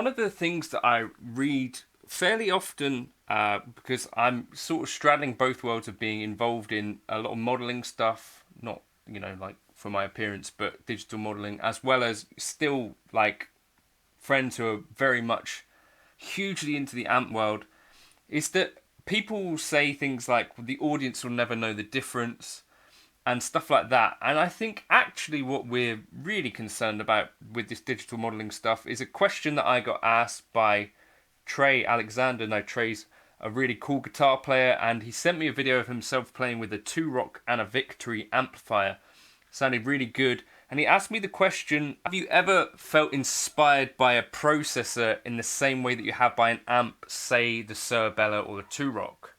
One of the things that I read fairly often, because I'm sort of straddling both worlds of being involved in a lot of modeling stuff, not, like for my appearance, but digital modeling, as well as still like friends who are very much hugely into the amp world, is that people say things like the audience will never know the difference and stuff like that. And I think actually what we're really concerned about with this digital modeling stuff is a question that I got asked by Trey Alexander. Now, Trey's a really cool guitar player, and he sent me a video of himself playing with a 2-Rock and a Victory amplifier. Sounded really good. And he asked me the question, have you ever felt inspired by a processor in the same way that you have by an amp, say the Cerebella or the 2-Rock?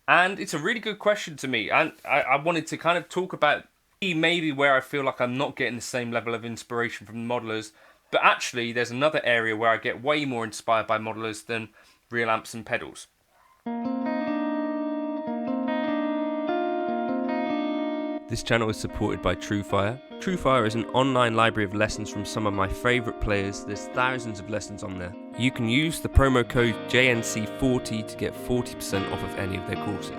And it's a really good question to me. And I wanted to kind of talk about maybe where I feel like I'm not getting the same level of inspiration from modelers. But actually, there's another area where I get way more inspired by modelers than real amps and pedals. This channel is supported by TrueFire. TrueFire is an online library of lessons from some of my favourite players. There's thousands of lessons on there. You can use the promo code JNC40 to get 40% off of any of their courses.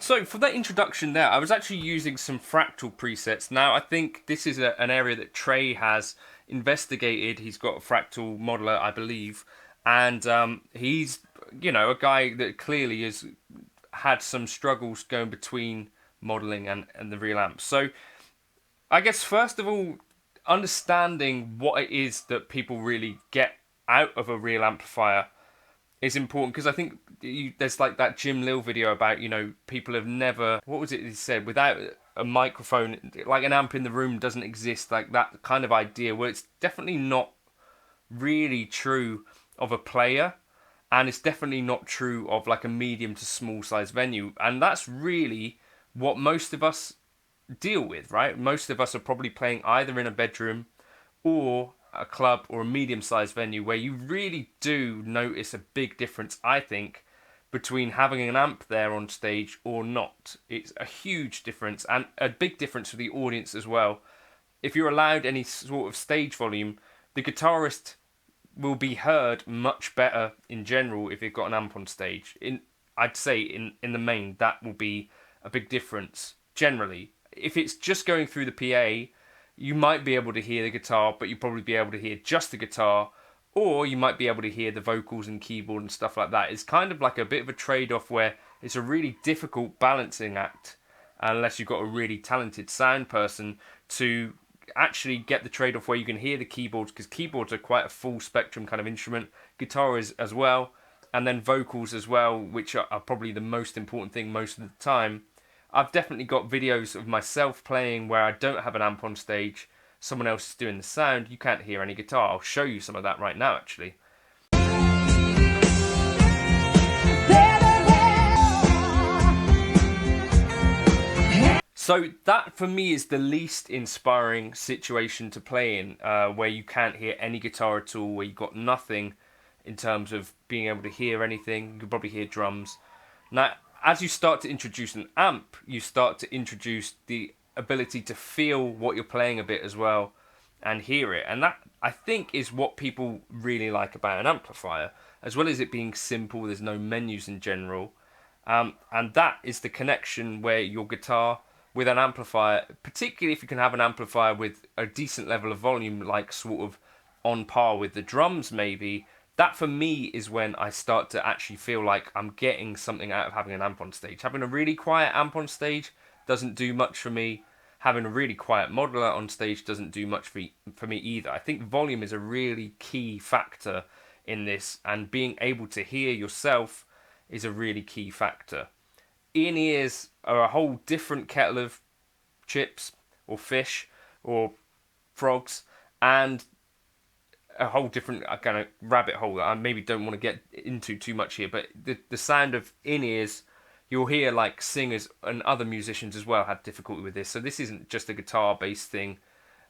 So for that introduction there, I was actually using some Fractal presets. Now I think this is an area that Trey has investigated. He's got a Fractal modeler, I believe, and he's, a guy that clearly has had some struggles going between modeling and the real amp. So I guess first of all, understanding what it is that people really get out of a real amplifier is important, because I think there's like that Jim Lill video about, people have never, what was it he said, without a microphone, like an amp in the room doesn't exist, like that kind of idea, where it's definitely not really true of a player, and it's definitely not true of like a medium to small size venue. And that's really what most of us deal with, right? Most of us are probably playing either in a bedroom or a club or a medium-sized venue, where you really do notice a big difference, I think, between having an amp there on stage or not. It's a huge difference, and a big difference for the audience as well. If you're allowed any sort of stage volume, the guitarist will be heard much better in general if you've got an amp on stage. I'd say in the main, that will be a big difference generally. If it's just going through the PA, you might be able to hear the guitar, but you'll probably be able to hear just the guitar, or you might be able to hear the vocals and keyboard and stuff like that. It's kind of like a bit of a trade-off where it's a really difficult balancing act, unless you've got a really talented sound person, to actually get the trade-off where you can hear the keyboards, because keyboards are quite a full spectrum kind of instrument, guitar is as well, and then vocals as well, which are probably the most important thing most of the time. I've definitely got videos of myself playing where I don't have an amp on stage, someone else is doing the sound, you can't hear any guitar. I'll show you some of that right now, actually. So that for me is the least inspiring situation to play in, where you can't hear any guitar at all, where you've got nothing in terms of being able to hear anything. You can probably hear drums. Now, as you start to introduce an amp, you start to introduce the ability to feel what you're playing a bit as well and hear it. And that, I think, is what people really like about an amplifier, as well as it being simple. There's no menus in general. And that is the connection where your guitar with an amplifier, particularly if you can have an amplifier with a decent level of volume, like sort of on par with the drums maybe, that for me is when I start to actually feel like I'm getting something out of having an amp on stage. Having a really quiet amp on stage doesn't do much for me. Having a really quiet modular on stage doesn't do much for me either. I think volume is a really key factor in this, and being able to hear yourself is a really key factor. In-ears are a whole different kettle of chips or fish or frogs, and a whole different kind of rabbit hole that I maybe don't want to get into too much here. But the sound of in-ears, you'll hear like singers and other musicians as well have difficulty with this. So this isn't just a guitar-based thing.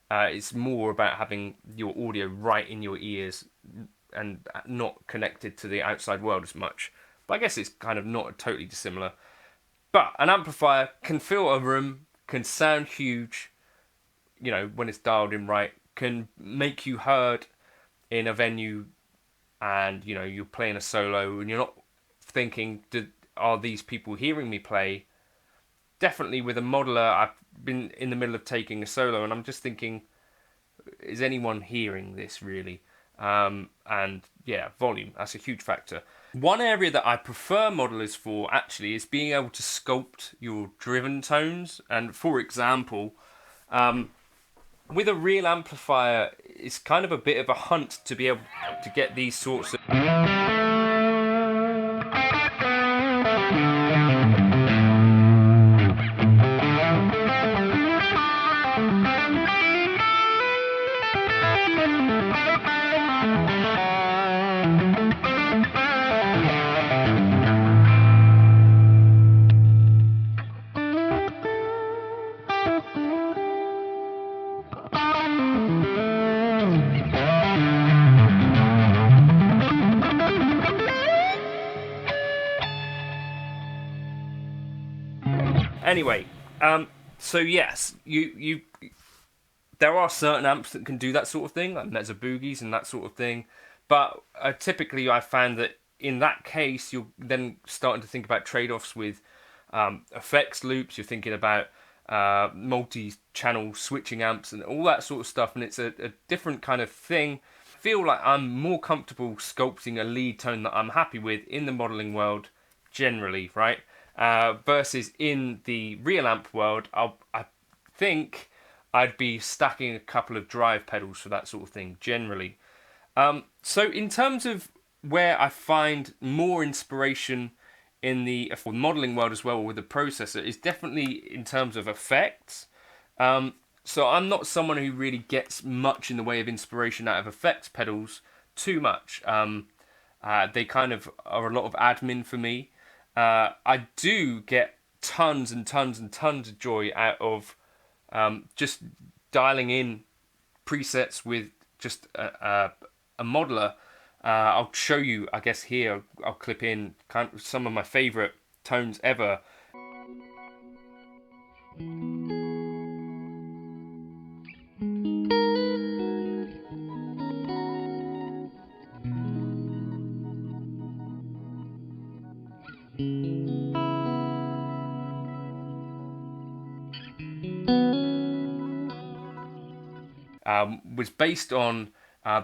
It's more about having your audio right in your ears and not connected to the outside world as much. But I guess it's kind of not totally dissimilar. But an amplifier can fill a room, can sound huge, you know, when it's dialed in right, can make you heard in a venue, and you know you're playing a solo and you're not thinking, are these people hearing me play? Definitely with a modular, I've been in the middle of taking a solo and I'm just thinking, is anyone hearing this really? And yeah, volume, that's a huge factor. One area that I prefer modelers for actually is being able to sculpt your driven tones. And for example, with a real amplifier, it's kind of a bit of a hunt to be able to get these sorts of... Anyway, so yes, you there are certain amps that can do that sort of thing, like Mezzo Boogies and that sort of thing. But typically, I found that in that case, you're then starting to think about trade-offs with effects loops. You're thinking about multi-channel switching amps and all that sort of stuff, and it's a different kind of thing. I feel like I'm more comfortable sculpting a lead tone that I'm happy with in the modeling world generally, right? Versus in the real amp world, I think I'd be stacking a couple of drive pedals for that sort of thing, generally. So in terms of where I find more inspiration in the modeling world as well with the processor is definitely in terms of effects. So I'm not someone who really gets much in the way of inspiration out of effects pedals too much. They kind of are a lot of admin for me. I do get tons and tons and tons of joy out of just dialing in presets with just a modeler. I'll show you, I guess here, I'll clip in kind of some of my favourite tones ever. Was based on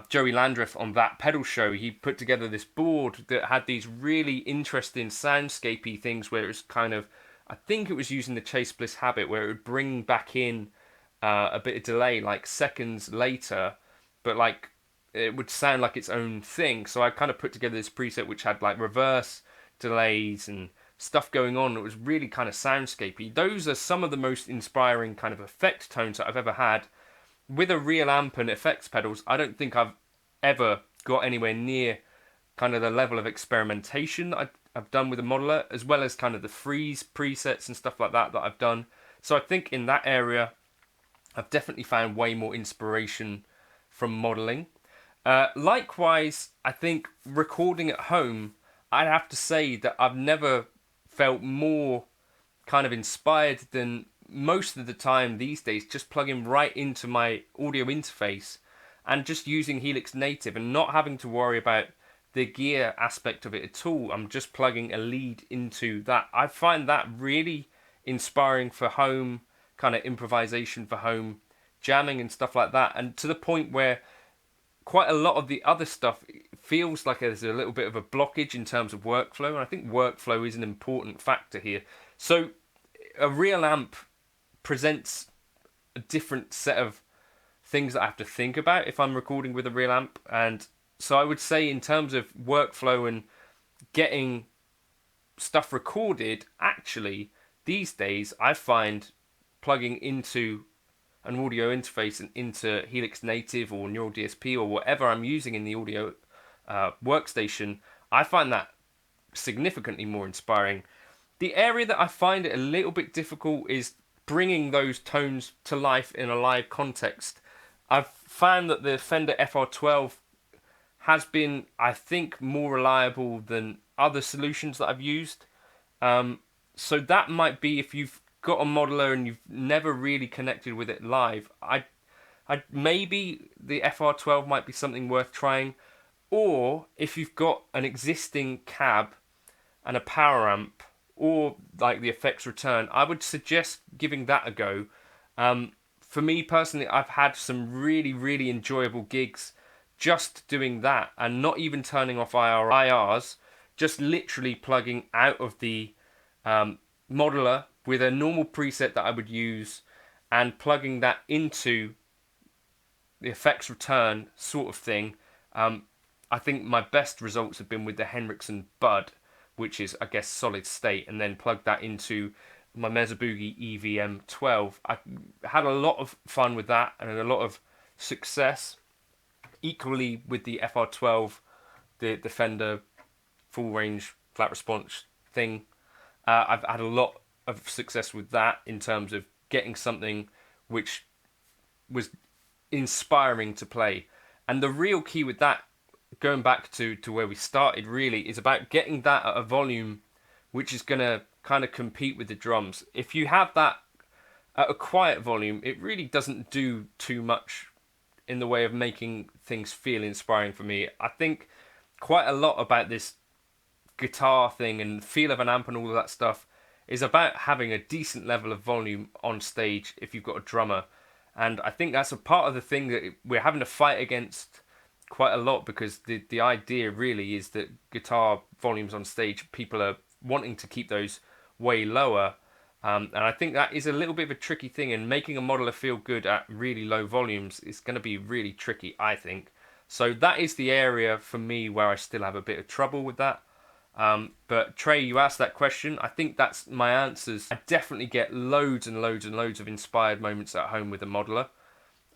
Joey Landreth on that pedal show. He put together this board that had these really interesting soundscapey things where it was kind of, I think it was using the Chase Bliss habit where it would bring back in a bit of delay like seconds later, but like it would sound like its own thing. So I kind of put together this preset which had like reverse delays and stuff going on. It was really kind of soundscapey. Those are some of the most inspiring kind of effect tones that I've ever had. With a real amp and effects pedals, I don't think I've ever got anywhere near kind of the level of experimentation that I've done with a modeler, as well as kind of the freeze presets and stuff like that I've done. So I think in that area, I've definitely found way more inspiration from modeling. Likewise, I think recording at home, I'd have to say that I've never felt more kind of inspired than most of the time these days, just plugging right into my audio interface and just using Helix Native and not having to worry about the gear aspect of it at all. I'm just plugging a lead into that. I find that really inspiring for home kind of improvisation for home jamming and stuff like that, and to the point where quite a lot of the other stuff feels like there's a little bit of a blockage in terms of workflow, and I think workflow is an important factor here. So a real amp presents a different set of things that I have to think about if I'm recording with a real amp. And so I would say in terms of workflow and getting stuff recorded, actually these days I find plugging into an audio interface and into Helix Native or Neural DSP or whatever I'm using in the audio workstation, I find that significantly more inspiring. The area that I find it a little bit difficult is bringing those tones to life in a live context. I've found that the Fender FR12 has been, I think, more reliable than other solutions that I've used. So that might be, if you've got a modeler and you've never really connected with it live, I maybe the FR12 might be something worth trying. Or if you've got an existing cab and a power amp, or like the effects return, I would suggest giving that a go. For me personally, I've had some really, really enjoyable gigs just doing that and not even turning off IRs, just literally plugging out of the modeler with a normal preset that I would use and plugging that into the effects return sort of thing. I think my best results have been with the Henriksen Bud, which is, I guess, solid state, and then plug that into my Mesa Boogie EVM12. I had a lot of fun with that and a lot of success. Equally with the FR12, the Fender full range flat response thing, I've had a lot of success with that in terms of getting something which was inspiring to play. And the real key with that, going back to where we started really, is about getting that at a volume which is going to kind of compete with the drums. If you have that at a quiet volume, it really doesn't do too much in the way of making things feel inspiring for me. I think quite a lot about this guitar thing and feel of an amp and all of that stuff is about having a decent level of volume on stage if you've got a drummer. And I think that's a part of the thing that we're having to fight against quite a lot, because the idea really is that guitar volumes on stage, people are wanting to keep those way lower. And I think that is a little bit of a tricky thing, and making a modeler feel good at really low volumes is going to be really tricky, I think. So that is the area for me where I still have a bit of trouble with that. But Trey, you asked that question. I think that's my answers. I definitely get loads and loads and loads of inspired moments at home with a modeler.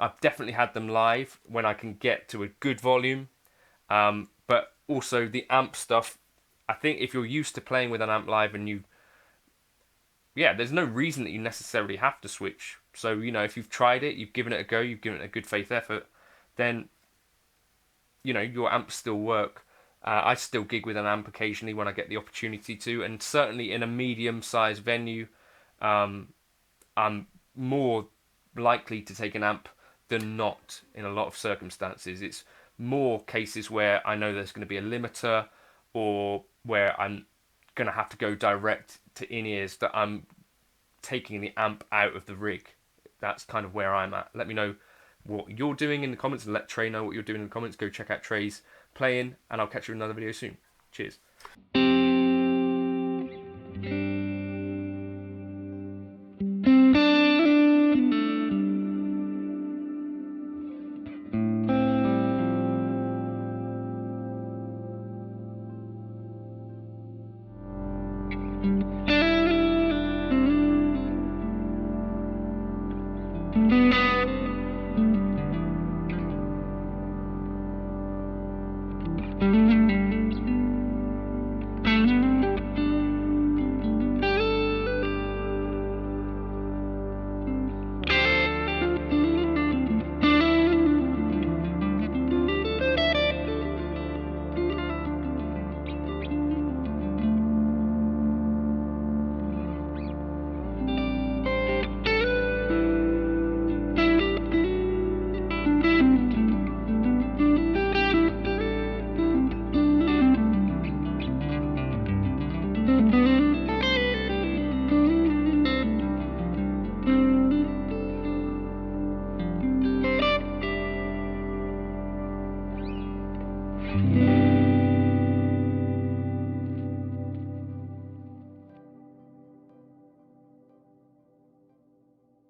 I've definitely had them live when I can get to a good volume. But also the amp stuff, I think if you're used to playing with an amp live and there's no reason that you necessarily have to switch. So, if you've tried it, you've given it a go, you've given it a good faith effort, then, your amps still work. I still gig with an amp occasionally when I get the opportunity to, and certainly in a medium-sized venue, I'm more likely to take an amp than not in a lot of circumstances. It's more cases where I know there's going to be a limiter, or where I'm going to have to go direct to in-ears, that I'm taking the amp out of the rig. That's kind of where I'm at. Let me know what you're doing in the comments, and let Trey know what you're doing in the comments. Go check out Trey's playing, and I'll catch you in another video soon. Cheers. bye.